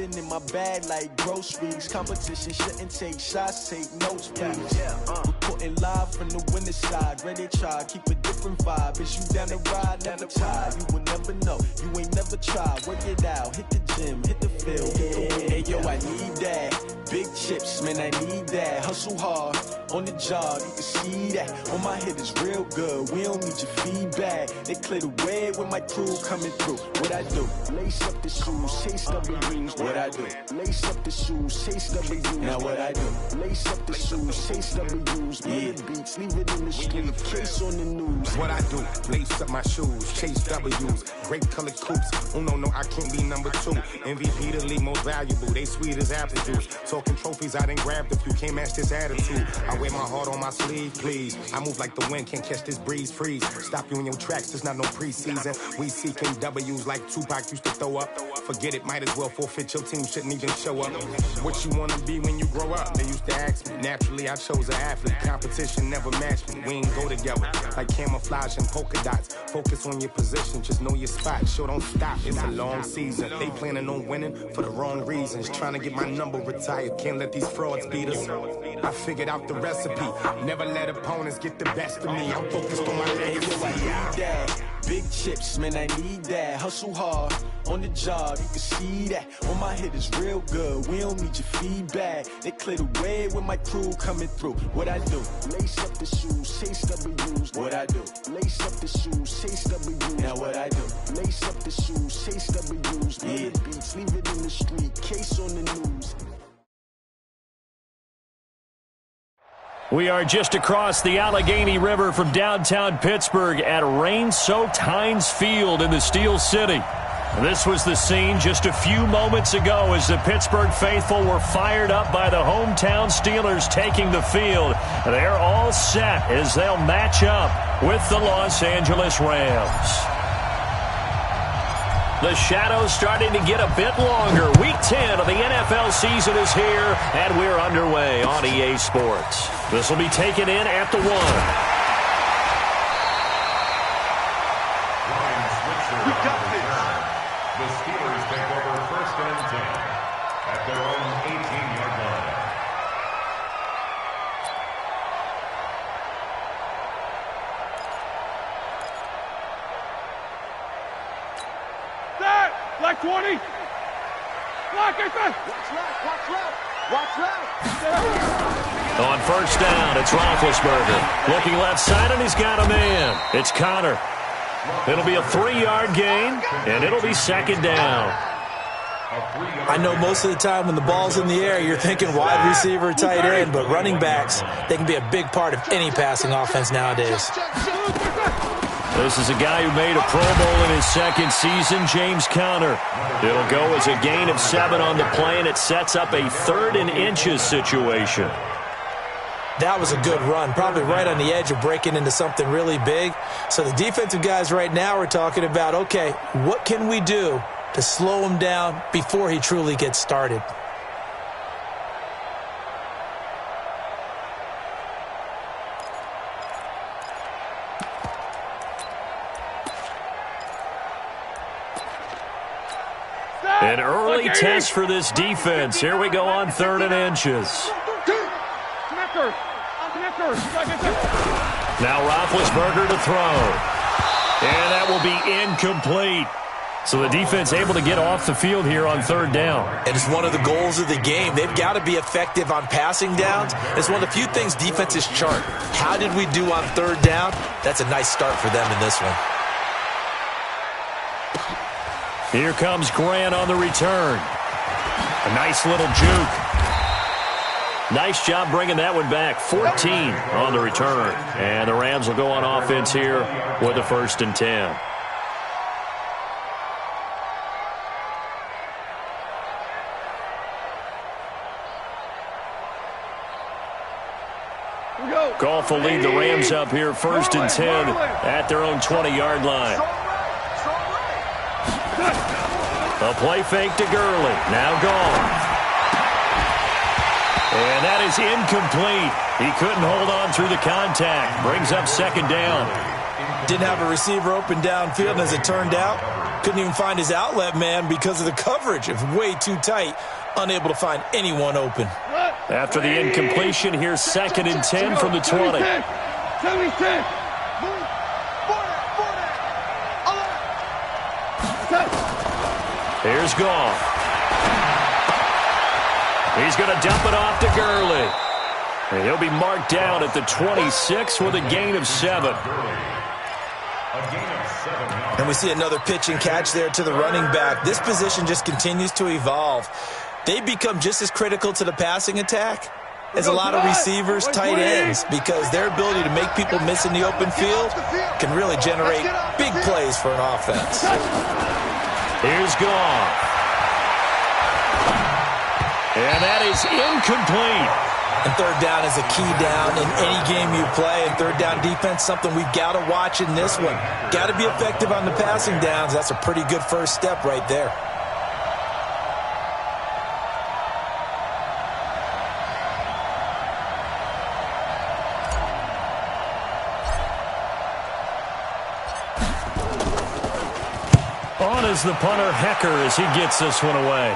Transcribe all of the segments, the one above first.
rubbing in my bag like groceries. Competition shouldn't take shots, take notes, please. Reporting live from the winning side. Ready to try, keep a different vibe. Is you down the ride? Never tired. You will never know. You ain't never tried. Work it out. Hit the gym. Hit the field. Hey, yo, I need that. Big chips, man, I need that. Hustle hard on the job. You can see that. On my head is real good. We don't need your feedback. They clear the way with my crew coming through. What I do? Lace up the shoes, chase W's. What I do? Lace up the shoes, chase W's. Now what I do? Lace up the shoes, chase W's. Yeah, beats, leave it in the street. Case on the news. What I do? Lace up my shoes, chase W's. Grape colored coops. Oh no, I can't be number 2. MVP the league most valuable. They sweet as apple juice. Talking trophies, I didn't grab the few. Can't match this attitude. I wear my heart on my sleeve, please. I move like the wind, can't catch this breeze. Freeze. Stop you in your tracks. There's not no preseason. We seeking W's like Tupac used to throw up. Forget it, might as well forfeit. Your team shouldn't even show up. What you wanna be when you grow up? They used to ask me. Naturally, I chose an athlete. Competition never matched me. We ain't go together like camouflage and polka dots. Focus on your position, just know your spot. Show don't stop. It's a long season. They planning on winning for the wrong reasons. Trying to get my number retired. Can't let these frauds beat us. I figured out the recipe. Never let opponents get the best of me. I'm focused on my legacy. Big chips, man, I need that. Hustle hard on the job, you can see that. On my head is real good. We don't need your feedback. They clear the way with my crew coming through. What I do? Lace up the shoes, chase W's. What I do? Lace up the shoes, chase W's. Now what I do? Lace up the shoes, chase W's. Yeah, beats, leave it in the street. Case on the news. We are just across the Allegheny River from downtown Pittsburgh at rain-soaked Heinz Field in the Steel City. This was the scene just a few moments ago as the Pittsburgh faithful were fired up by the hometown Steelers taking the field. They're all set as they'll match up with the Los Angeles Rams. The shadow's starting to get a bit longer. Week 10 of the NFL season is here, and we're underway on EA Sports. This will be taken in at the 1. We got this. The Steelers take over 1st and 10 at their own 18-yard line. Set! Black 20! Black, watch left, watch left, watch left! On 1st down, it's Roethlisberger. Looking left side, and he's got a man. It's Connor. It'll be a 3-yard gain, and it'll be 2nd down. I know most of the time when the ball's in the air, you're thinking wide receiver, tight end, but running backs, they can be a big part of any passing offense nowadays. This is a guy who made a Pro Bowl in his 2nd season, James Conner. It'll go as a gain of 7 on the play, and it sets up a 3rd and inches situation. That was a good run, probably right on the edge of breaking into something really big. So the defensive guys right now are talking about, okay, what can we do to slow him down before he truly gets started? An early test for this defense. Here we go on 3rd and inches. Now Roethlisberger to throw. And that will be incomplete. So the defense able to get off the field here on 3rd down. And it's one of the goals of the game. They've got to be effective on passing downs. It's one of the few things defenses chart. How did we do on 3rd down? That's a nice start for them in this one. Here comes Grant on the return. A nice little juke. Nice job bringing that one back. 14 on the return. And the Rams will go on offense here with a 1st and 10. Goff will lead the Rams up here 1st and 10 at their own 20-yard line. A play fake to Gurley. Now Goff. And that is incomplete. He couldn't hold on through the contact. Brings up 2nd down. Didn't have a receiver open downfield, and as it turned out, Couldn't even find his outlet man because of the coverage. It's way too tight. Unable to find anyone open. After the incompletion, here's 2nd and 10 from the 20. 70-10. Here's Goff. He's going to dump it off to Gurley. And he'll be marked down at the 26 with a gain of 7. And we see another pitch and catch there to the running back. This position just continues to evolve. They become just as critical to the passing attack as a lot of receivers, tight ends, because their ability to make people miss in the open field can really generate big plays for an offense. Here's Goff. And that is incomplete. And third down is a key down in any game you play. And third down defense, something we've got to watch in this one. Got to be effective on the passing downs. That's a pretty good first step right there. On is the punter, Hecker, as he gets this one away.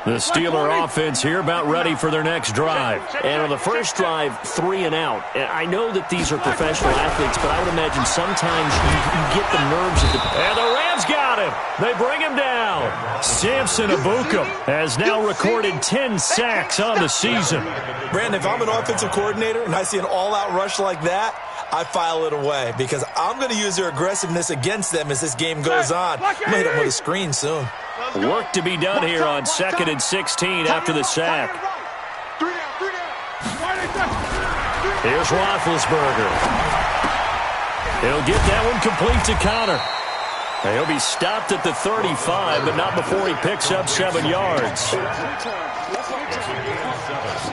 The Steeler offense here about ready for their next drive. And on the first drive, 3 and out. And I know that these are professional athletes, but I would imagine sometimes you get the nerves of the... And the Rams got him. They bring him down. Samson Abuka has now recorded 10 sacks on the season. Brandon, if I'm an offensive coordinator and I see an all-out rush like that, I file it away because I'm going to use their aggressiveness against them as this game goes on. I'm going to hit them with a screen soon. Work to be done here on 2nd and 16 after the sack. Here's Roethlisberger. He'll get that one complete to Connor. He'll be stopped at the 35, but not before he picks up 7 yards.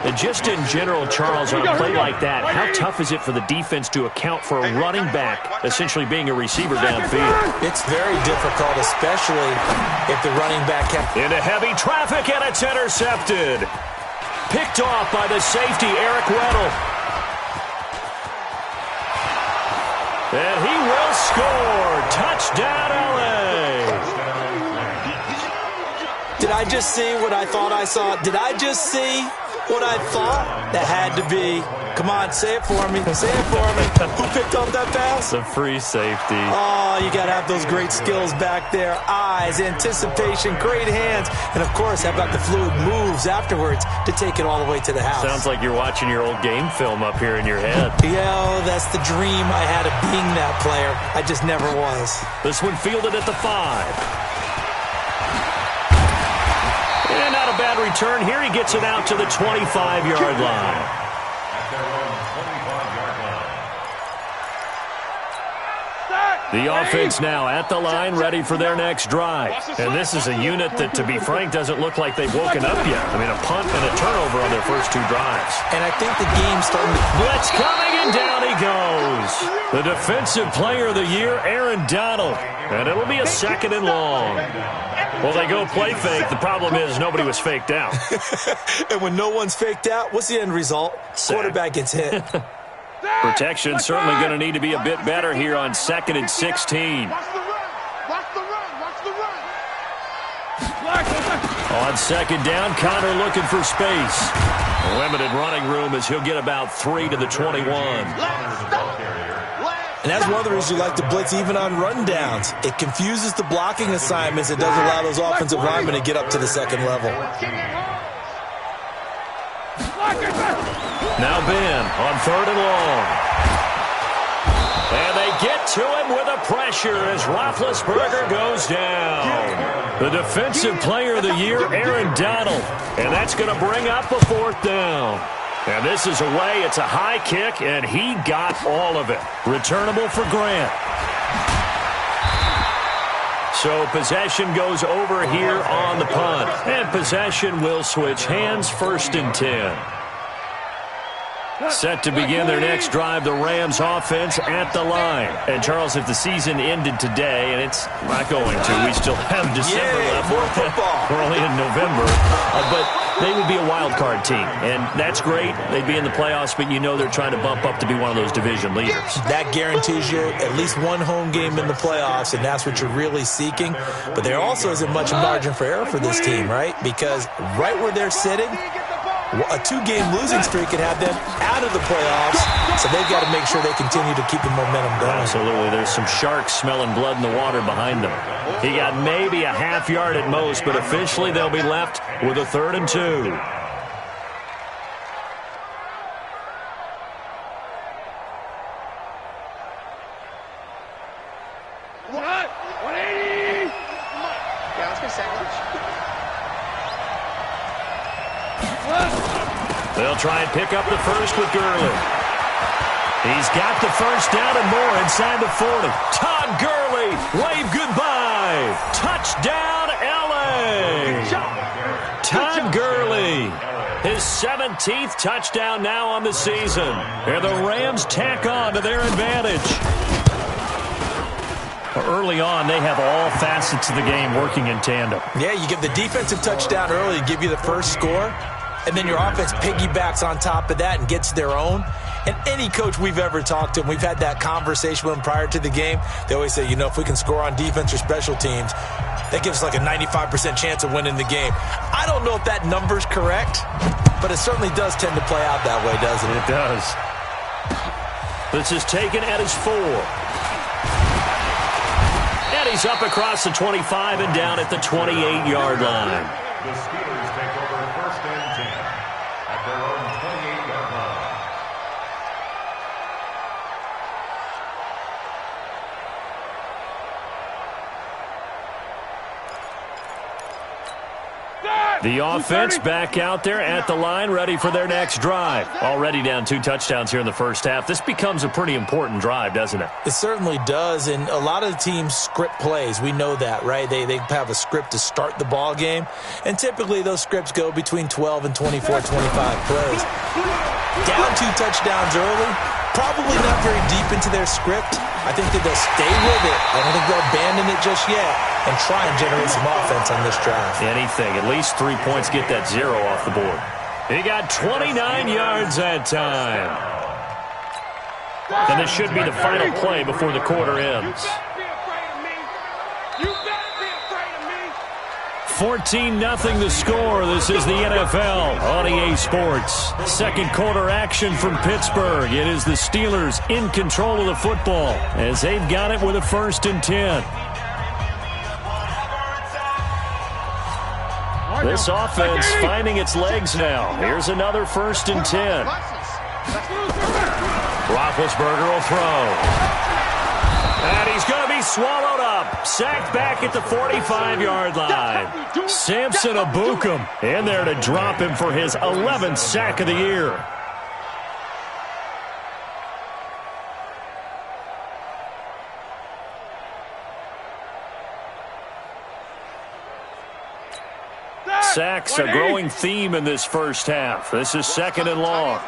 And just in general, Charles, on a play like that, how tough is it for the defense to account for a running back essentially being a receiver downfield? It's very difficult, especially if the running back can... Into heavy traffic, and it's intercepted. Picked off by the safety, Eric Weddle. And he will score. Touchdown, L.A. Did I just see what I thought I saw? Did I just see what I thought? That had to be. Come on, say it for me. Say it for me. Who picked up that pass? The free safety. Oh, you got to have those great skills back there. Eyes, anticipation, great hands. And, of course, how about the fluid moves afterwards to take it all the way to the house? Sounds like you're watching your old game film up here in your head. Yeah, that's the dream I had of being that player. I just never was. This one fielded at the 5. And not a bad return. Here he gets it out to the 25-yard line. The offense now at the line, ready for their next drive. And this is a unit that, to be frank, doesn't look like they've woken up yet. I mean, a punt and a turnover on their first 2 drives. And I think the game's starting to... Blitz coming, and down he goes. The defensive player of the year, Aaron Donald. And it'll be a 2nd and long. Well, they go play fake. The problem is nobody was faked out. And when no one's faked out, what's the end result? Quarterback gets hit. Protection certainly going to need to be a bit better here on 2nd and 16. Watch the run. Watch the run. Watch the run. On 2nd down, Connor looking for space. Limited running room as he'll get about 3 to the 21. And that's one of the reasons you like to blitz even on rundowns. It confuses the blocking assignments. It doesn't allow those offensive linemen to get up to the 2nd level. Now Ben on 3rd and long. And they get to him with a pressure as Roethlisberger goes down. The defensive player of the year, Aaron Donald. And that's going to bring up a 4th down. And this is away. It's a high kick, and he got all of it. Returnable for Grant. So possession goes over here on the punt. And possession will switch hands, 1st and 10. Set to begin their next drive, the Rams offense at the line. And, Charles, if the season ended today, and it's not going to, we still have December left. More football. We're only in November. But they would be a wild card team, and that's great. They'd be in the playoffs, but you know they're trying to bump up to be one of those division leaders. That guarantees you at least one home game in the playoffs, and that's what you're really seeking. But there also isn't much margin for error for this team, right? Because right where they're sitting, a 2-game losing streak could have them out of the playoffs, so they've got to make sure they continue to keep the momentum going. Absolutely. There's some sharks smelling blood in the water behind them. He got maybe a half yard at most, but officially they'll be left with a 3rd and 2. What? 180! Yeah, let's get sandwich. They'll try and pick up the first with Gurley. He's got the first down and more inside the 40. Todd Gurley, wave goodbye. Touchdown, L.A. Todd Gurley, his 17th touchdown now on the season. And the Rams tack on to their advantage. Early on, they have all facets of the game working in tandem. Yeah, you give the defensive touchdown early to give you the first score, and then your offense piggybacks on top of that and gets their own. And any coach we've ever talked to, and we've had that conversation with them prior to the game, they always say, you know, if we can score on defense or special teams, that gives us like a 95% chance of winning the game. I don't know if that number's correct, but it certainly does tend to play out that way, doesn't it? It does. This is taken at his 4. And he's up across the 25 and down at the 28-yard line. The Steelers take over 1st and 10 at their own 28-yard line. The offense back out there at the line, ready for their next drive. Already down 2 touchdowns here in the first half. This becomes a pretty important drive, doesn't it? It certainly does, and a lot of the teams script plays. We know that, right? They have a script to start the ball game, and typically those scripts go between 12 and 24, 25 plays. Down 2 touchdowns early, probably not very deep into their script. I think that they'll stay with it. I don't think they'll abandon it just yet and try and generate some offense on this drive. Anything. At least 3 points get that 0 off the board. He got 29 yards that time. And this should be the final play before the quarter ends. 14-0 the score. This is the NFL on EA Sports. Second quarter action from Pittsburgh. It is the Steelers in control of the football as they've got it with a 1st and 10. This offense finding its legs now. Here's another 1st and 10. Roethlisberger will throw. And he's going to be swallowed up. Sacked back at the 45-yard line. Samson Ebukam in there to drop him for his 11th sack of the year. Sacks a growing theme in this first half. This is 2nd and long.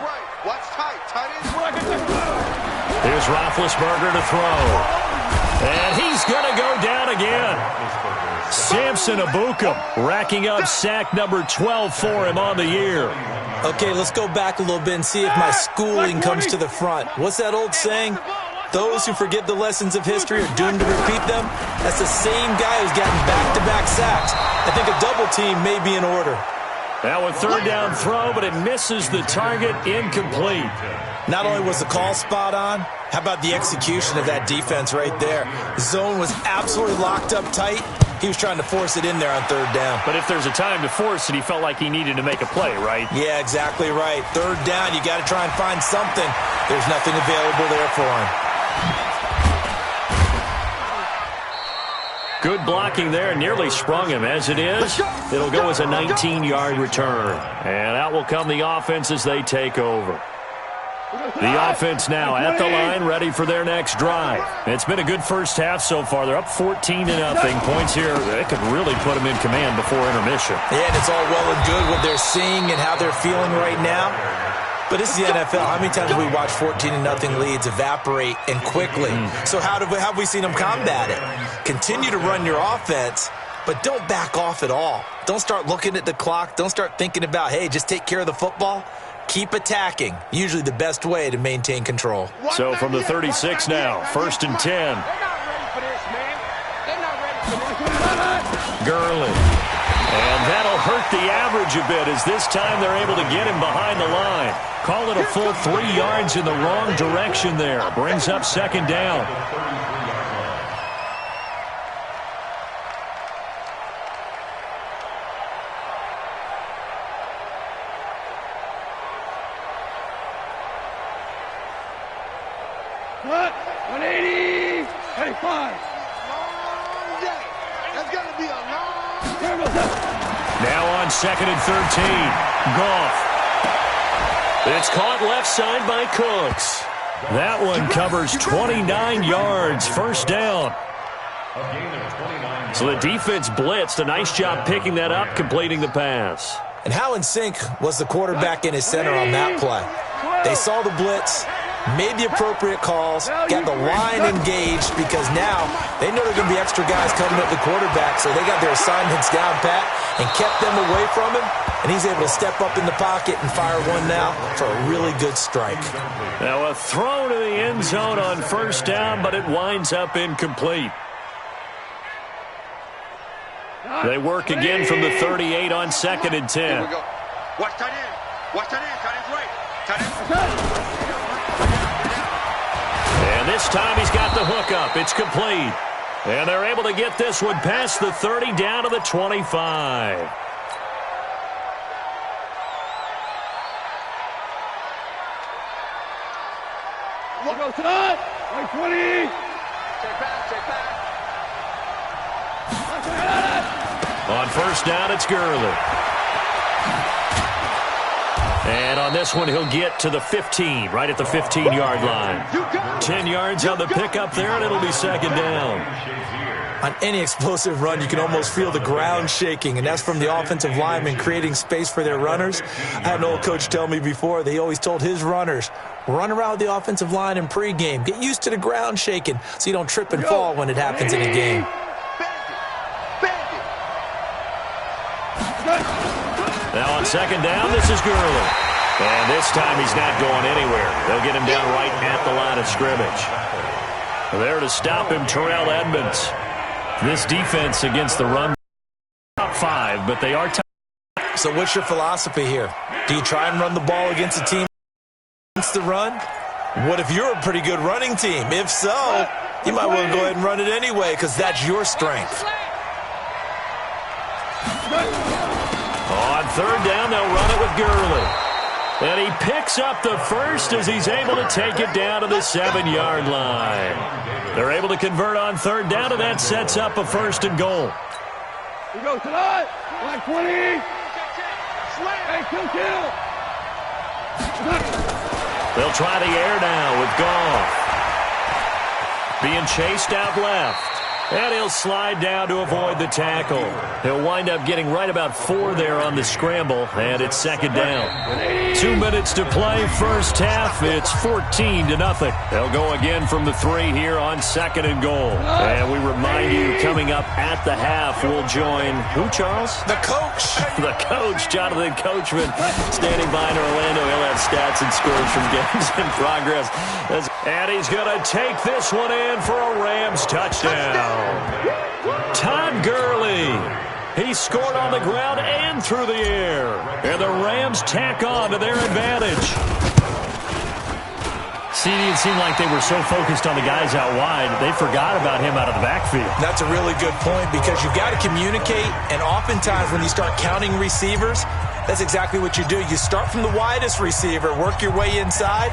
Here's Roethlisberger to throw. And he's going to go down again. Samson Ebukam racking up sack number 12 for him on the year. Okay, let's go back a little bit and see if my schooling comes to the front. What's that old saying? Those who forget the lessons of history are doomed to repeat them. That's the same guy who's gotten back-to-back sacks. I think a double team may be in order. Now a 3rd down throw, but it misses the target, incomplete. Not only was the call spot on, how about the execution of that defense right there? The zone was absolutely locked up tight. He was trying to force it in there on 3rd down. But if there's a time to force it, he felt like he needed to make a play, right? Yeah, exactly right. 3rd down, you got to try and find something. There's nothing available there for him. Good blocking there, nearly sprung him. As it is, it'll go as a 19-yard return. And out will come the offense as they take over. The offense now at the line, ready for their next drive. It's been a good first half so far. They're up 14-0. Points here, they could really put them in command before intermission. Yeah, and it's all well and good what they're seeing and how they're feeling right now. But this is the NFL. How many times have we watched 14-0 leads evaporate and quickly? So how have we seen them combat it? Continue to run your offense, but don't back off at all. Don't start looking at the clock. Don't start thinking about, hey, just take care of the football. Keep attacking. Usually the best way to maintain control. So from the 36 now, 1st and 10. They're not ready for this, man. They're not ready for this. Gurley. And that'll hurt the average a bit as this time they're able to get him behind the line. Call it a full 3 yards in the wrong direction there. Brings up 2nd down. What? 180. 35. That's going to be a long. Now on 2nd and 13. Goff. It's caught left side by Cooks. That one covers 29 yards. 1st down. So the defense blitzed. A nice job picking that up, completing the pass. And how in sync was the quarterback and his center on that play? They saw the blitz, made the appropriate calls, got the line engaged because now they know there are going to be extra guys coming at the quarterback, so they got their assignments down pat and kept them away from him, and he's able to step up in the pocket and fire one now for a really good strike. Now a throw to the end zone on 1st down, but it winds up incomplete. They work again from the 38 on 2nd and 10. Here we go. Watch tight end. Watch tight end. Tight end's right. Tight end. And this time he's got the hook up. It's complete. And they're able to get this one past the 30 down to the 25. What goes on? 20. Check back. On 1st down, it's Gurley. And on this one, he'll get to the 15, right at the 15-yard line. 10 yards on the pickup there, and it'll be 2nd down. On any explosive run, you can almost feel the ground shaking, and that's from the offensive linemen creating space for their runners. I had an old coach tell me before, they always told his runners, run around the offensive line in pregame. Get used to the ground shaking so you don't trip and fall when it happens in a game. Now on 2nd down, this is Gurley. And this time he's not going anywhere. They'll get him down right at the line of scrimmage. There to stop him, Terrell Edmonds. This defense against the run, top 5, but they are top. So what's your philosophy here? Do you try and run the ball against a team against the run? What if you're a pretty good running team? If so, you might want to go ahead and run it anyway because that's your strength. On 3rd down, they'll run it with Gurley. And he picks up the first as he's able to take it down to the 7-yard line. They're able to convert on 3rd down, and that sets up a 1st and goal. He goes to that. 20. Hey, kill. They'll try the air now with Goff. Being chased out left. And he'll slide down to avoid the tackle. He'll wind up getting right about 4 there on the scramble, and it's 2nd down. 2 minutes to play, first half. It's 14-0. They'll go again from the 3 here on 2nd and goal. And we remind you, coming up at the half, we'll join who, Charles? The coach. The coach, Jonathan Coachman, standing by in Orlando. He'll have stats and scores from games in progress. And he's going to take this one in for a Rams touchdown. Todd Gurley. He scored on the ground and through the air. And the Rams tack on to their advantage. CD, it seemed like they were so focused on the guys out wide, they forgot about him out of the backfield. That's a really good point because you've got to communicate, and oftentimes when you start counting receivers, that's exactly what you do. You start from the widest receiver, work your way inside.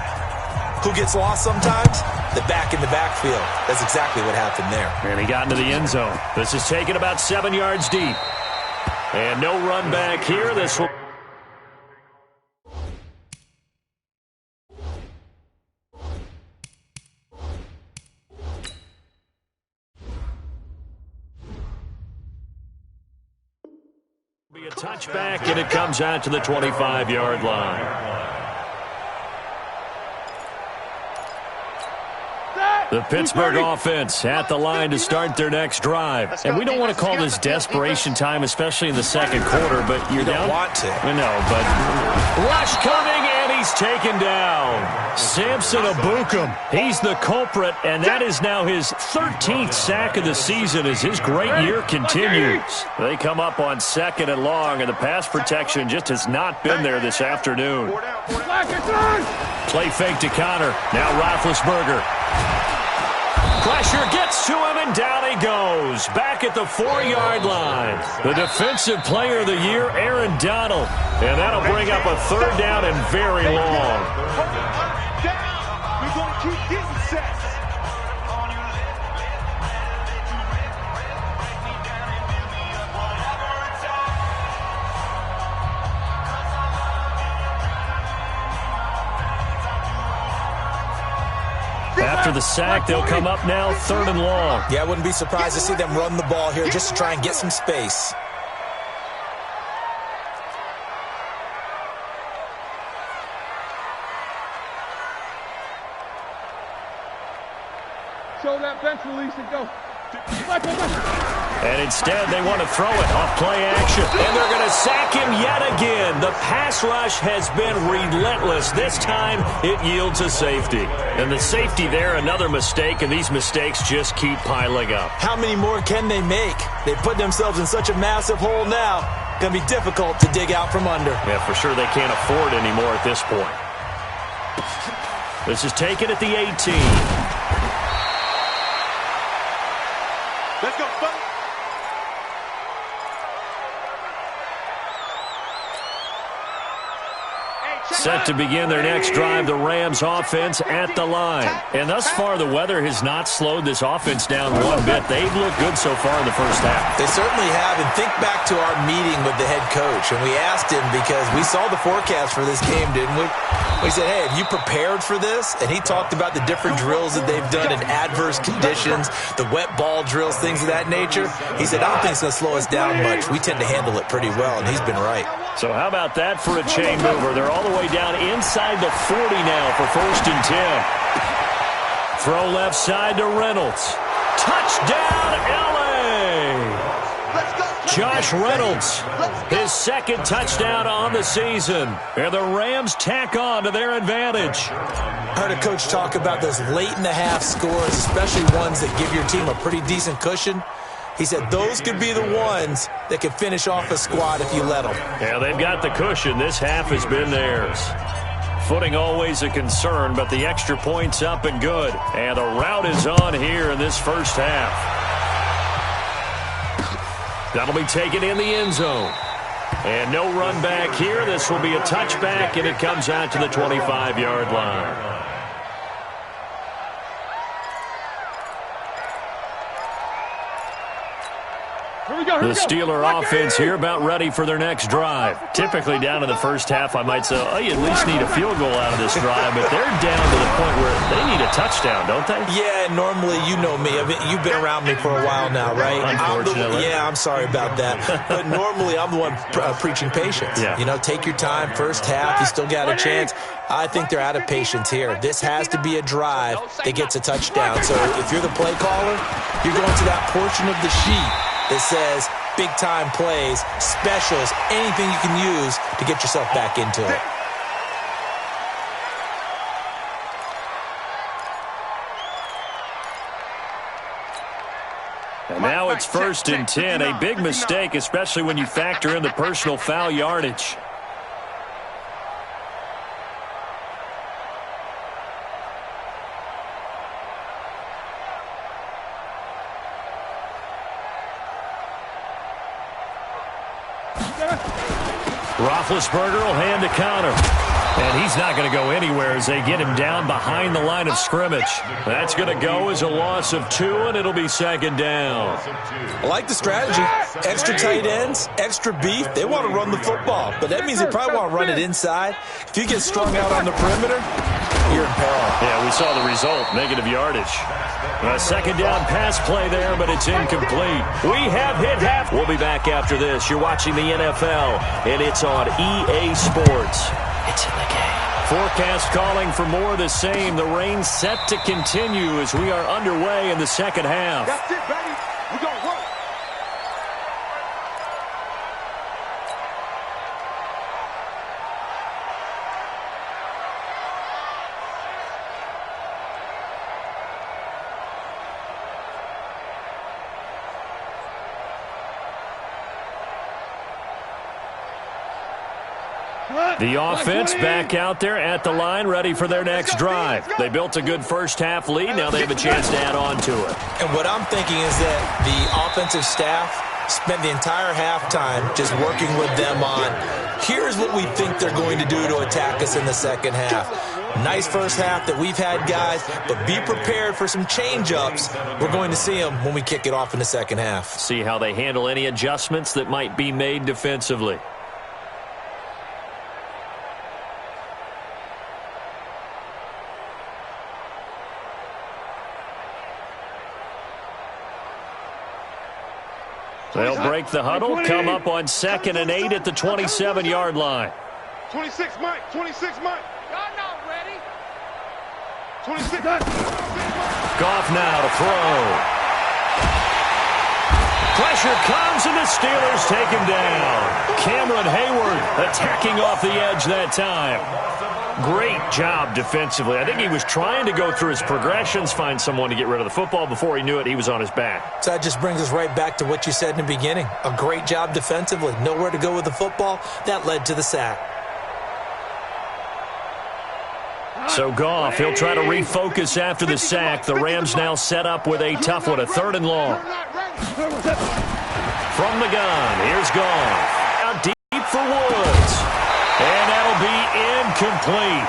Who gets lost sometimes? The back in the backfield. That's exactly what happened there. And he got into the end zone. This is taken about 7 yards deep. And no run back here. This will be a touchback, and it comes out to the 25-yard line. The Pittsburgh offense at the line to start their next drive. And we don't want to call this desperation time, especially in the second quarter, but you're down. You don't want to. No, but rush coming, and he's taken down. Samson Abukum, he's the culprit, and that is now his 13th sack of the season as his great year continues. They come up on 2nd and long, and the pass protection just has not been there this afternoon. Play fake to Connor. Now Roethlisberger. Pressure gets to him, and down he goes. Back at the 4-yard line. The defensive player of the year, Aaron Donald. And that'll bring up a 3rd down and very long. We're going to keep getting set. After the sack, they'll come up now 3rd and long. Yeah, I wouldn't be surprised to see them run the ball here just to try and get some space. Show that bench release and go. And instead, they want to throw it off play action. And they're going to sack him yet again. The pass rush has been relentless. This time, it yields a safety. And the safety there, another mistake, and these mistakes just keep piling up. How many more can they make? They put themselves in such a massive hole now. Going to be difficult to dig out from under. Yeah, for sure they can't afford anymore at this point. This is taken at the 18. Let's go, buddy. Set to begin their next drive, the Rams offense at the line. And thus far, the weather has not slowed this offense down one bit. They've looked good so far in the first half. They certainly have. And think back to our meeting with the head coach. And we asked him because we saw the forecast for this game, didn't we? We said, hey, have you prepared for this? And he talked about the different drills that they've done in adverse conditions, the wet ball drills, things of that nature. He said, I don't think it's going to slow us down much. We tend to handle it pretty well, and he's been right. So how about that for a chain mover? They're all the way down inside the 40 now for 1st and 10. Throw left side to Reynolds. Touchdown, L.A. Josh Reynolds, his 2nd touchdown on the season. And the Rams tack on to their advantage. I heard a coach talk about those late-in-the-half scores, especially ones that give your team a pretty decent cushion. He said those could be the ones that could finish off a squad if you let them. Yeah, they've got the cushion. This half has been theirs. Footing always a concern, but the extra point's up and good. And the route is on here in this first half. That'll be taken in the end zone. And no run back here. This will be a touchback, and it comes out to the 25-yard line. The Steeler offense here about ready for their next drive. Typically down in the first half, I might say, oh, you at least need a field goal out of this drive, but they're down to the point where they need a touchdown, don't they? Yeah, normally, you know me. I mean, you've been around me for a while now, right? Unfortunately. I'm sorry about that. But normally, I'm the one preaching patience. Yeah. You know, take your time. First half, you still got a chance. I think they're out of patience here. This has to be a drive that gets a touchdown. So if you're the play caller, you're going to that portion of the sheet that says big-time plays, specials, anything you can use to get yourself back into it. And now it's 1st and 10, a big mistake, especially when you factor in the personal foul yardage. Roethlisberger will hand to Connor. And he's not going to go anywhere as they get him down behind the line of scrimmage. That's going to go as a loss of 2, and it'll be 2nd down. I like the strategy. Extra tight ends, extra beef. They want to run the football, but that means they probably want to run it inside. If you get strung out on the perimeter, you're in peril. Yeah, we saw the result, negative yardage. A 2nd down pass play there, but it's incomplete. We have hit half. We'll be back after this. You're watching the NFL, and it's on EA Sports. It's in the game. Forecast calling for more of the same. The rain set to continue as we are underway in the second half. That's it, baby. We're going to work. The offense back out there at the line, ready for their next drive. They built a good first-half lead. Now they have a chance to add on to it. And what I'm thinking is that the offensive staff spent the entire halftime just working with them on, here's what we think they're going to do to attack us in the second half. Nice first half that we've had, guys, but be prepared for some change-ups. We're going to see them when we kick it off in the second half. See how they handle any adjustments that might be made defensively. They'll break the huddle, come up on 2nd and 8 at the 27-yard line. 26, Mike. 26, Mike. Y'all not ready. 26. Goff now to throw. Pressure comes, and the Steelers take him down. Cameron Hayward attacking off the edge that time. Great job defensively. I think he was trying to go through his progressions, find someone to get rid of the football. Before he knew it, he was on his back. So that just brings us right back to what you said in the beginning. A great job defensively. Nowhere to go with the football. That led to the sack. So Goff, he'll try to refocus after the sack. The Rams now set up with a tough one, a 3rd and long. From the gun, here's Goff. Out deep for Woods. And that'll be incomplete.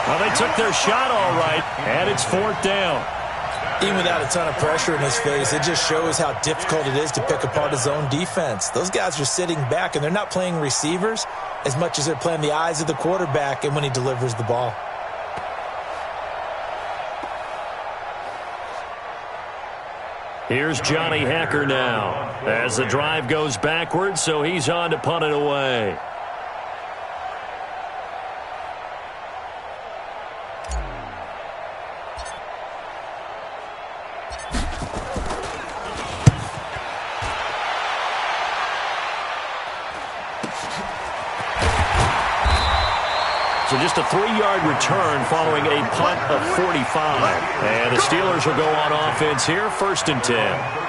Well, they took their shot all right, and it's 4th down. Even without a ton of pressure in his face, it just shows how difficult it is to pick apart his own defense. Those guys are sitting back, and they're not playing receivers as much as they're playing the eyes of the quarterback and when he delivers the ball. Here's Johnny Hacker now as the drive goes backwards, so he's on to punt it away. So just a 3-yard return following a punt of 45. And the Steelers will go on offense here, 1st and 10.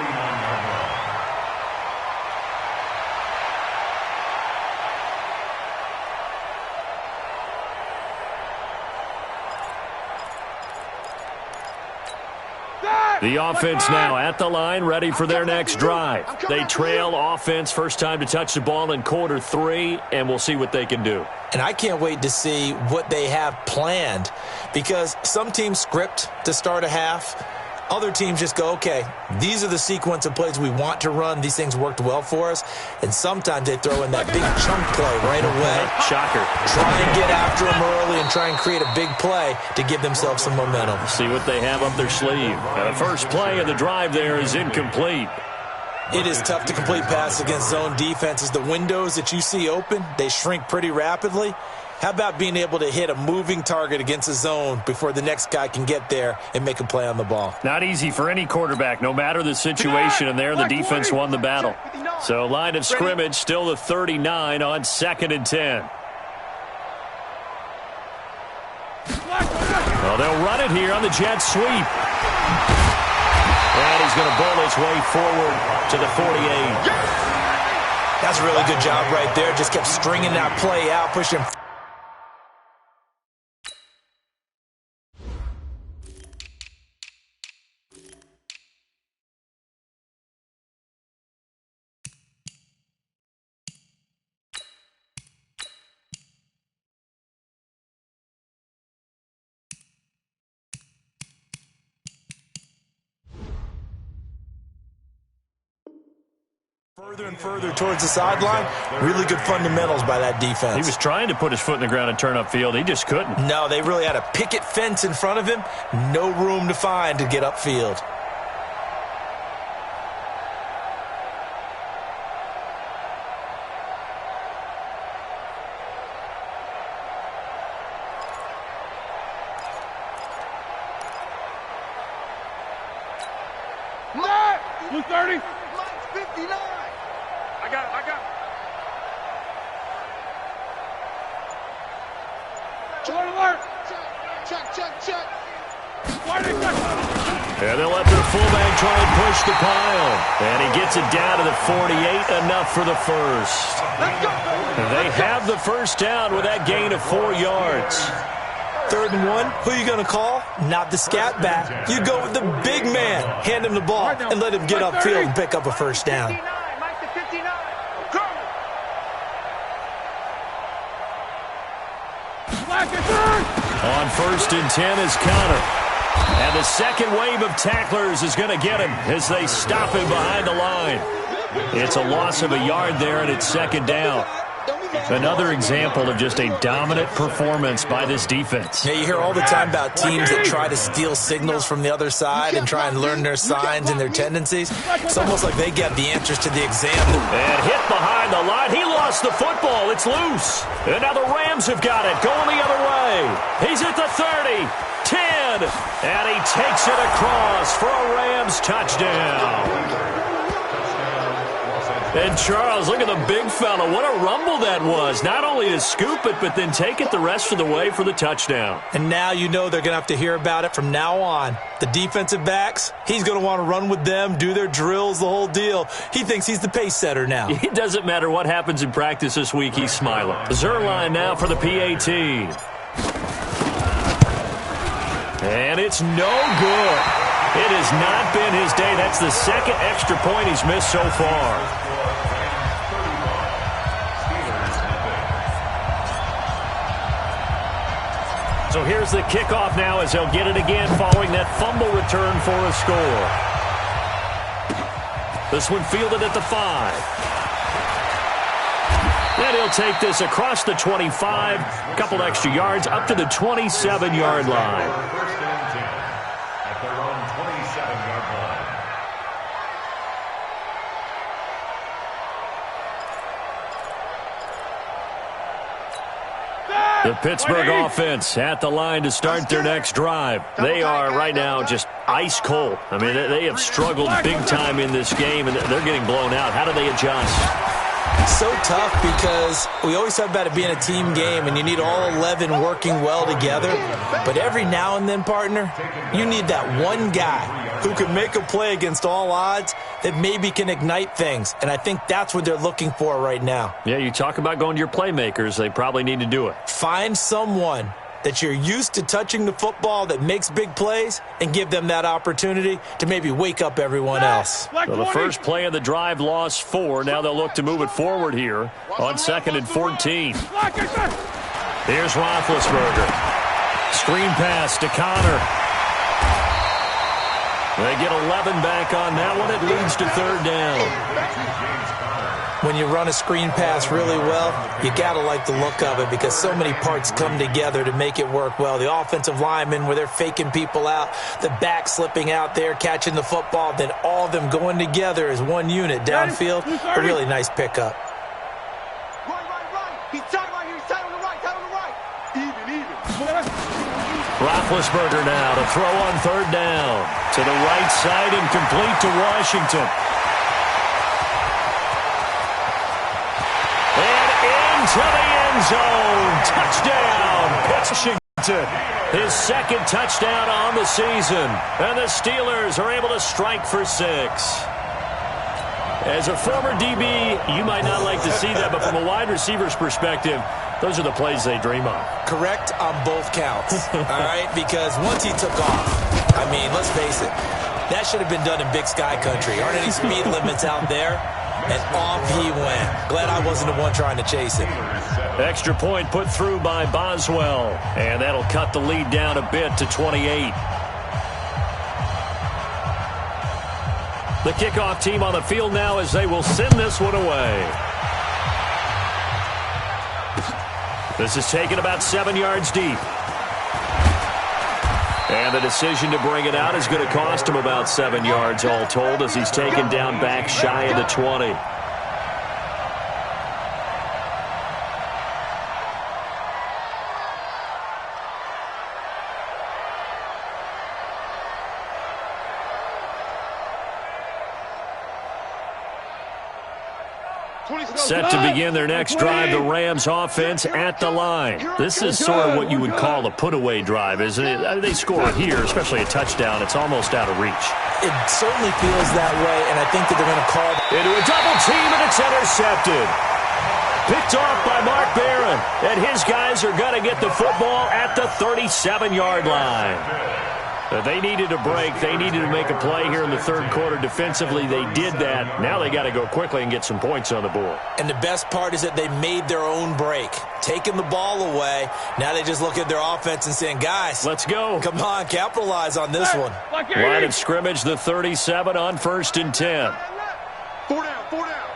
The offense now at the line, ready for their next drive. They trail offense, first time to touch the ball in quarter 3, and we'll see what they can do. And I can't wait to see what they have planned, because some teams script to start a half. Other teams just go, okay, these are the sequence of plays we want to run. These things worked well for us. And sometimes they throw in that big chunk play right away. Shocker. Try and get after them early and try and create a big play to give themselves some momentum. See what they have up their sleeve. The first play of the drive there is incomplete. It is tough to complete passes against zone defenses. The windows that you see open, they shrink pretty rapidly. How about being able to hit a moving target against a zone before the next guy can get there and make a play on the ball? Not easy for any quarterback, no matter the situation, and there the defense won the battle. So line of scrimmage, still the 39 on 2nd and 10. Well, they'll run it here on the jet sweep. And he's going to bowl his way forward to the 48. That's a really good job right there. Just kept stringing that play out, pushing. Further and further towards the sideline. Really good fundamentals by that defense. He was trying to put his foot in the ground and turn upfield. He just couldn't. No, they really had a picket fence in front of him. No room to find to get upfield. Blue 30. Mike's 59. I got it. Alert. Check. And they'll let their fullback try and push the pile. And he gets it down to the 48, enough for the first. They have the first down with that gain of 4 yards. 3rd and 1, who are you going to call? Not the scat back. You go with the big man. Hand him the ball and let him get upfield and pick up a first down. Mike to 59. On 1st and 10 is Connor. And the second wave of tacklers is going to get him as they stop him behind the line. It's a loss of a yard there, and it's 2nd down. Another example of just a dominant performance by this defense. Yeah, you hear all the time about teams that try to steal signals from the other side and try and learn their signs and their tendencies. It's almost like they get the answers to the exam. And hit behind the line. He lost the football. It's loose. And now the Rams have got it, going the other way. He's at the 30, 10, and he takes it across for a Rams touchdown. And Charles, look at the big fella. What a rumble that was. Not only to scoop it, but then take it the rest of the way for the touchdown. And now you know they're going to have to hear about it from now on. The defensive backs, he's going to want to run with them, do their drills, the whole deal. He thinks he's the pace setter now. It doesn't matter what happens in practice this week, he's smiling. Zerline now for the PAT. And it's no good. It has not been his day. That's the 2nd extra point he's missed so far. So here's the kickoff now as they'll get it again following that fumble return for a score. This one fielded at the 5. And he'll take this across the 25, a couple extra yards up to the 27-yard line. First and 10 at their own 27-yard line. The Pittsburgh offense at the line to start their next drive. They are right now just ice cold. I mean, they have struggled big time in this game, and they're getting blown out. How do they adjust? So tough because we always talk about it being a team game and you need all 11 working well together. But every now and then, partner, you need that one guy who can make a play against all odds that maybe can ignite things. And I think that's what they're looking for right now. Yeah, you talk about going to your playmakers. They probably need to do it. Find someone that you're used to touching the football that makes big plays and give them that opportunity to maybe wake up everyone else. So the first play of the drive lost 4. Now they'll look to move it forward here on 2nd and 14. Here's Roethlisberger. Screen pass to Connor. They get 11 back on that one. It leads to 3rd down. When you run a screen pass really well, you got to like the look of it because so many parts come together to make it work well. The offensive linemen, where they're faking people out, the back slipping out there, catching the football, then all of them going together as one unit downfield. A really nice pickup. Right. He's tight right here. He's tight on the right. Even. Roethlisberger now to throw on 3rd down. To the right side and complete to Washington. To the end zone. Touchdown, Washington. His 2nd touchdown on the season. And the Steelers are able to strike for 6. As a former DB, you might not like to see that, but from a wide receiver's perspective, those are the plays they dream of. Correct on both counts, all right? Because once he took off, I mean, let's face it, that should have been done in Big Sky Country. Aren't any speed limits out there? And off he went. Glad I wasn't the one trying to chase him. Extra point put through by Boswell. And that'll cut the lead down a bit to 28. The kickoff team on the field now as they will send this one away. This is taken about 7 yards deep. And the decision to bring it out is going to cost him about 7 yards all told as he's taken down back shy of the 20. Set to begin their next drive, the Rams offense at the line. This is sort of what you would call a put-away drive, isn't it? They score here, especially a touchdown. It's almost out of reach. It certainly feels that way, and I think that they're going to call into a double team, and it's intercepted. Picked off by Mark Barron, and his guys are going to get the football at the 37-yard line. They needed a break. They needed to make a play here in the third quarter. Defensively, they did that. Now they got to go quickly and get some points on the board. And the best part is that they made their own break, taking the ball away. Now they just look at their offense and saying, guys, let's go. Come on, capitalize on this one. Line of scrimmage, the 37 on 1st and 10. 4 down, 4 down.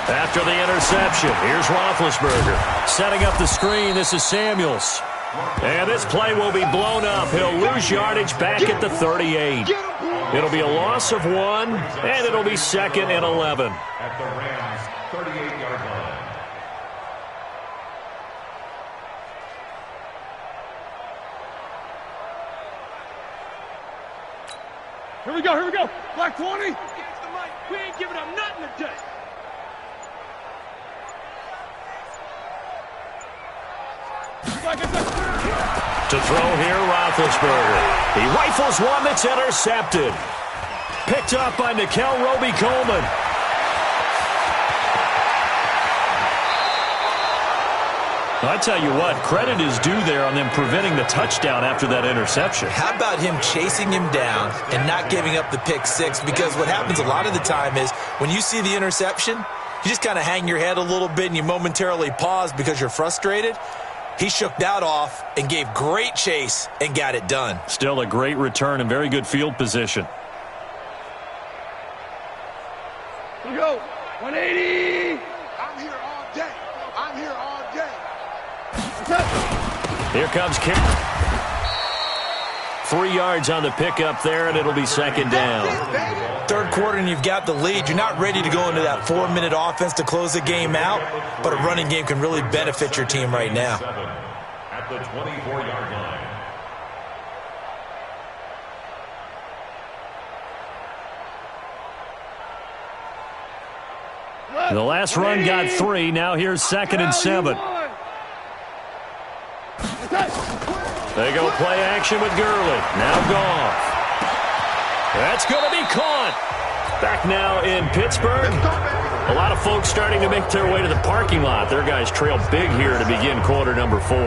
After the interception, here's Roethlisberger. Setting up the screen, this is Samuels. And this play will be blown up. He'll lose yardage back at the 38. It'll be a loss of 1, and it'll be 2nd and 11. At the Rams' 38-yard line. Here we go, here we go. Black 20. We ain't giving up nothing today. To throw here, Roethlisberger. He rifles one that's intercepted. Picked up by Nikel Roby-Coleman. I tell you what, credit is due there on them preventing the touchdown after that interception. How about him chasing him down and not giving up the pick six? Because what happens a lot of the time is when you see the interception, you just kind of hang your head a little bit and you momentarily pause because you're frustrated. He shook that off and gave great chase and got it done. Still a great return and very good field position. Here we go. 180. I'm here all day. I'm here all day. Here comes Kick. 3 yards on the pickup there, and it'll be 2nd down. Third quarter, and you've got the lead. You're not ready to go into that 4-minute offense to close the game out, but a running game can really benefit your team right now. At the 24-yard line. The last run got 3. Now here's 2nd and 7. They go play action with Gurley. Now Goff. That's going to be caught. Back now in Pittsburgh. A lot of folks starting to make their way to the parking lot. Their guys trail big here to begin quarter number 4.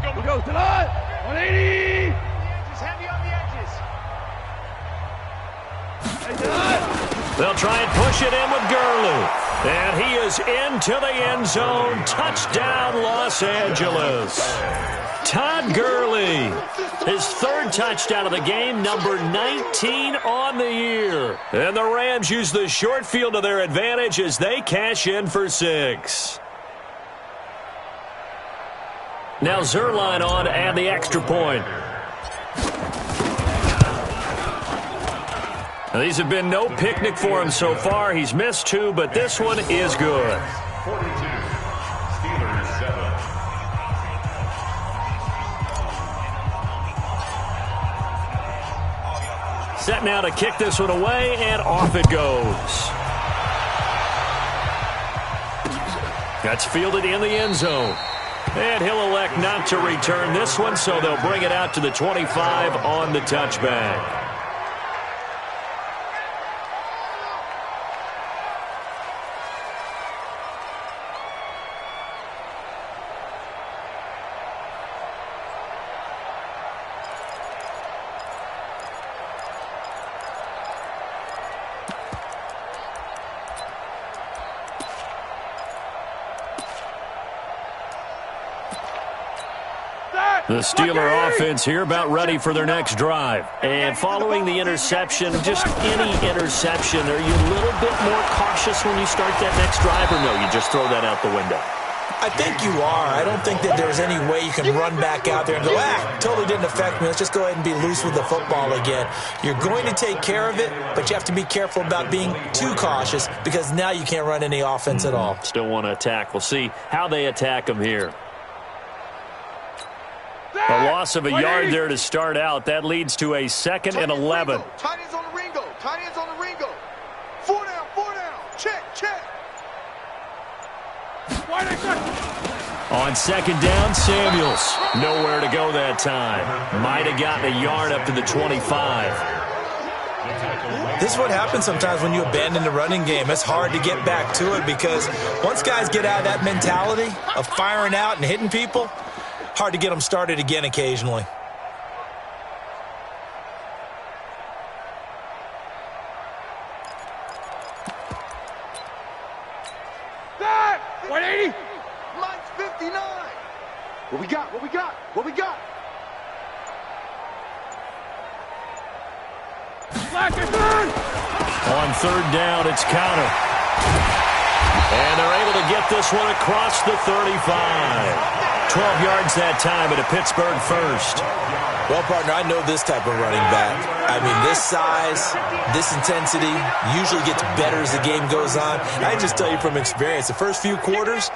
Here we go tonight. 180. Heavy on the edges. They'll try and push it in with Gurley. And he is into the end zone. Touchdown, Los Angeles. Todd Gurley, his 3rd touchdown of the game, number 19 on the year. And the Rams use the short field to their advantage as they cash in for 6. Now Zerline on to add the extra point. Now, these have been no picnic for him so far. He's missed 2, but this one is good. 42, Steelers 7. Set now to kick this one away, and off it goes. That's fielded in the end zone. And he'll elect not to return this one, so they'll bring it out to the 25 on the touchback. The Steeler offense here about ready for their next drive. And following the interception, just any interception, are you a little bit more cautious when you start that next drive, or no, you just throw that out the window? I think you are. I don't think that there's any way you can run back out there and go, totally didn't affect me. Let's just go ahead and be loose with the football again. You're going to take care of it, but you have to be careful about being too cautious because now you can't run any offense at all. Still want to attack. We'll see how they attack them here. A loss of a yard there to start out. That leads to a 2nd and 11. Tight ends on the Ringo. Tight ends on the Ringo. 4 down, 4 down. Check. On 2nd down, Samuels. Nowhere to go that time. Might have gotten a yard up to the 25. This is what happens sometimes when you abandon the running game. It's hard to get back to it because once guys get out of that mentality of firing out and hitting people, hard to get them started again occasionally. That 180. Mine's 59. What we got? On 3rd down, it's Connor. And they're able to get this one across the 35. 12 yards that time at a Pittsburgh first. Well, partner, I know this type of running back. I mean, this size, this intensity usually gets better as the game goes on. I just tell you from experience, the first few quarters,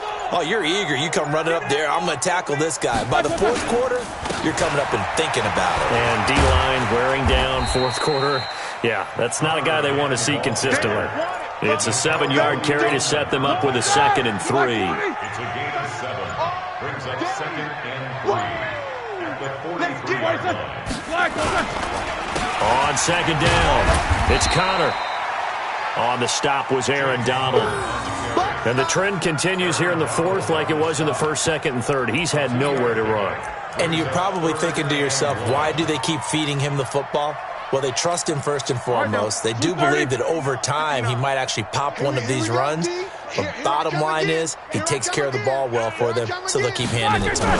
you're eager. You come running up there, I'm going to tackle this guy. By the 4th quarter, you're coming up and thinking about it. And D-line wearing down 4th quarter. Yeah, that's not a guy they want to see consistently. It's a 7-yard carry to set them up with a 2nd and 3. It's a gain of 7. Brings up 2nd and 3. At the 43-yard line. On 2nd down, it's Connor. On the stop was Aaron Donald. And the trend continues here in the 4th like it was in the 1st, 2nd, and 3rd. He's had nowhere to run. And you're probably thinking to yourself, why do they keep feeding him the football? Well, they trust him first and foremost. They do believe that over time he might actually pop one of these runs. But bottom line is he takes care of the ball well for them, so they'll keep handing it to him.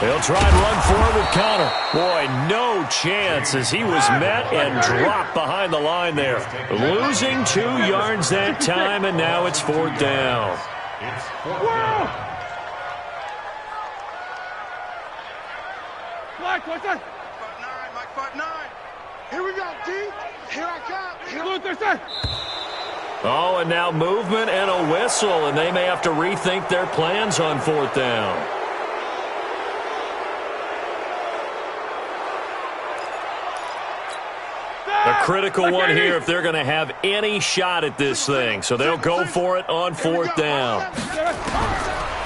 They'll try and run forward with Connor. Boy, no chance as he was met and dropped behind the line there. Losing 2 yards that time, and now it's 4th down. It's 4th down. What's that? 5'9", Mike 5'9". Here we go, D. Here I come. Here, Luther. Oh, and now movement and a whistle, and they may have to rethink their plans on 4th down. A critical one here if they're going to have any shot at this thing. So they'll go for it on 4th down.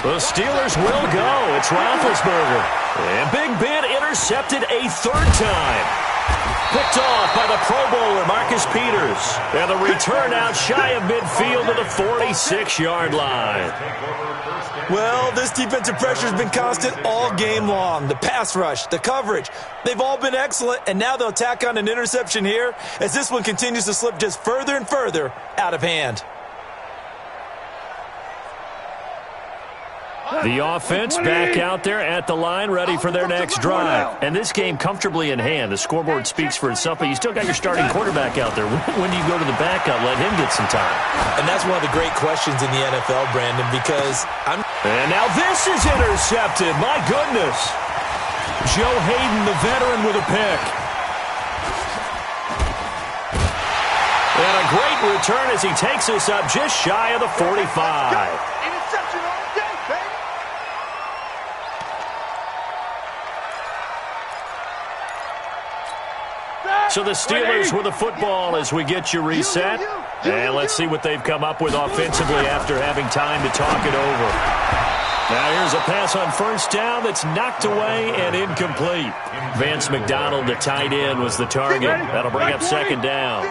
The Steelers will go. It's Roethlisberger. And Big Ben intercepted a 3rd time. Picked off by the Pro Bowler, Marcus Peters. And the return out shy of midfield to the 46-yard line. Well, this defensive pressure has been constant all game long. The pass rush, the coverage, they've all been excellent, and now they'll tack on an interception here as this one continues to slip just further and further out of hand. The offense back out there at the line, ready for their next drive. And this game comfortably in hand. The scoreboard speaks for itself, but you still got your starting quarterback out there. When do you go to the backup? Let him get some time. And that's one of the great questions in the NFL, Brandon, because And now this is intercepted. My goodness. Joe Hayden, the veteran, with a pick. And a great return as he takes us up just shy of the 45. Interception on the day, baby. So the Steelers with the football as we get you reset. And let's see what they've come up with offensively after having time to talk it over. Now here's a pass on 1st down that's knocked away and incomplete. Vance McDonald, the tight end, was the target. That'll bring up 2nd down.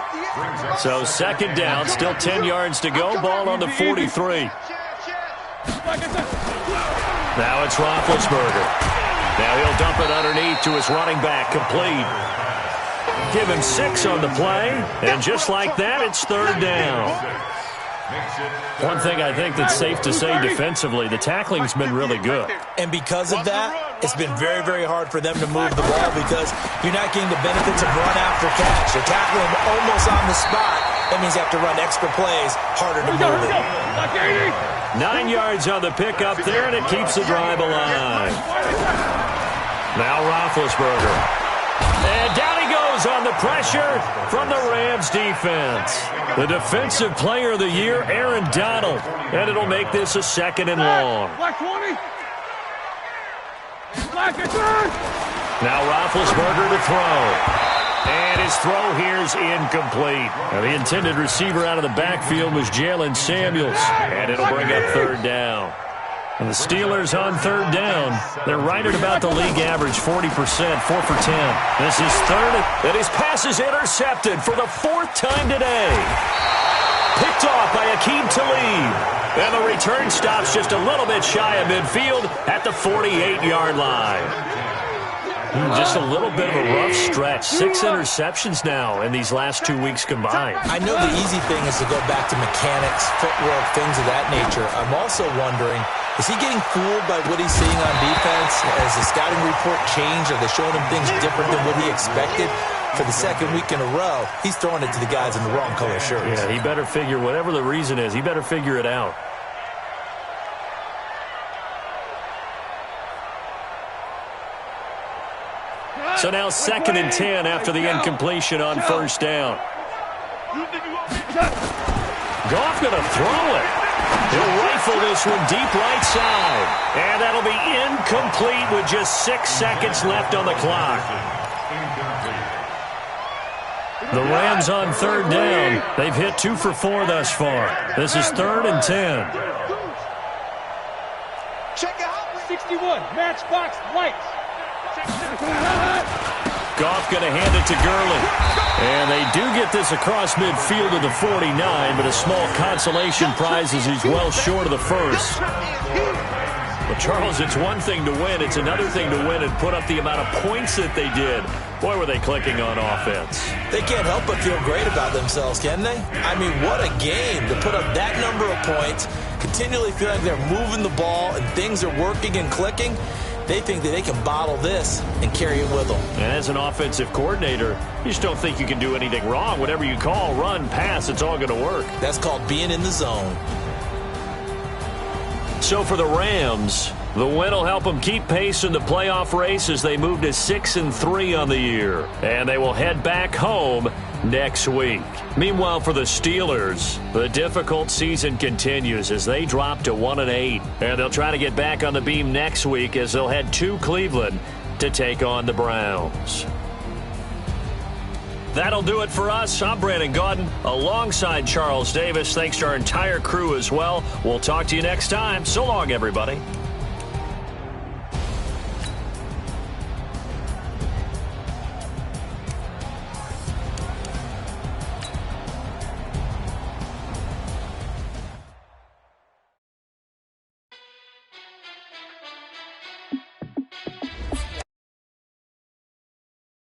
So 2nd down, still 10 yards to go. Ball on the 43. Now it's Roethlisberger. Now he'll dump it underneath to his running back, complete. Give him 6 on the play, and just like that, it's 3rd down. One thing I think that's safe to say defensively, the tackling's been really good. And because of that, it's been very, very hard for them to move the ball because you're not getting the benefits of run after catch. You're tackling them almost on the spot. That means you have to run extra plays, harder to move it. 9 yards on the pickup there, and it keeps the drive alive. Now Roethlisberger. And down he goes on the pressure from the Rams defense. The defensive player of the year, Aaron Donald. And it'll make this a 2nd and long. Black 20. Black it turn. Now Roethlisberger to throw. And his throw here is incomplete. Now the intended receiver out of the backfield was Jalen Samuels. And it'll bring up 3rd down. And the Steelers on 3rd down, they're right at about the league average, 40%, 4 for 10. This is 3rd, and his pass is intercepted for the 4th time today. Picked off by Akeem Talib. And the return stops just a little bit shy of midfield at the 48-yard line. Just a little bit of a rough stretch. 6 interceptions now in these last 2 weeks combined. I know the easy thing is to go back to mechanics, footwork, things of that nature. I'm also wondering, is he getting fooled by what he's seeing on defense? Has the scouting report changed? Are they showing him things different than what he expected? For the 2nd week in a row, he's throwing it to the guys in the wrong color shirts. Yeah, he better figure, whatever the reason is, he better figure it out. So now 2nd and 10 after the incompletion on 1st down. Goff going to throw it. He'll rifle this one deep right side. And that'll be incomplete with just 6 seconds left on the clock. The Rams on 3rd down. They've hit 2 for 4 thus far. This is 3rd and 10. Check out 61. Matchbox lights. Goff going to hand it to Gurley. And they do get this across midfield to the 49, but a small consolation prize as he's well short of the first. But, Charles, it's one thing to win. It's another thing to win and put up the amount of points that they did. Boy, were they clicking on offense. They can't help but feel great about themselves, can they? I mean, what a game to put up that number of points, continually feel like they're moving the ball and things are working and clicking. They think that they can bottle this and carry it with them. And as an offensive coordinator, you just don't think you can do anything wrong. Whatever you call, run, pass, it's all going to work. That's called being in the zone. So for the Rams, the win will help them keep pace in the playoff race as they move to 6-3 on the year. And they will head back home next week. Meanwhile, for the Steelers, the difficult season continues as they drop to 1-8. And they'll try to get back on the beam next week as they'll head to Cleveland to take on the Browns. That'll do it for us. I'm Brandon Gaudin alongside Charles Davis. Thanks to our entire crew as well. We'll talk to you next time. So long, everybody.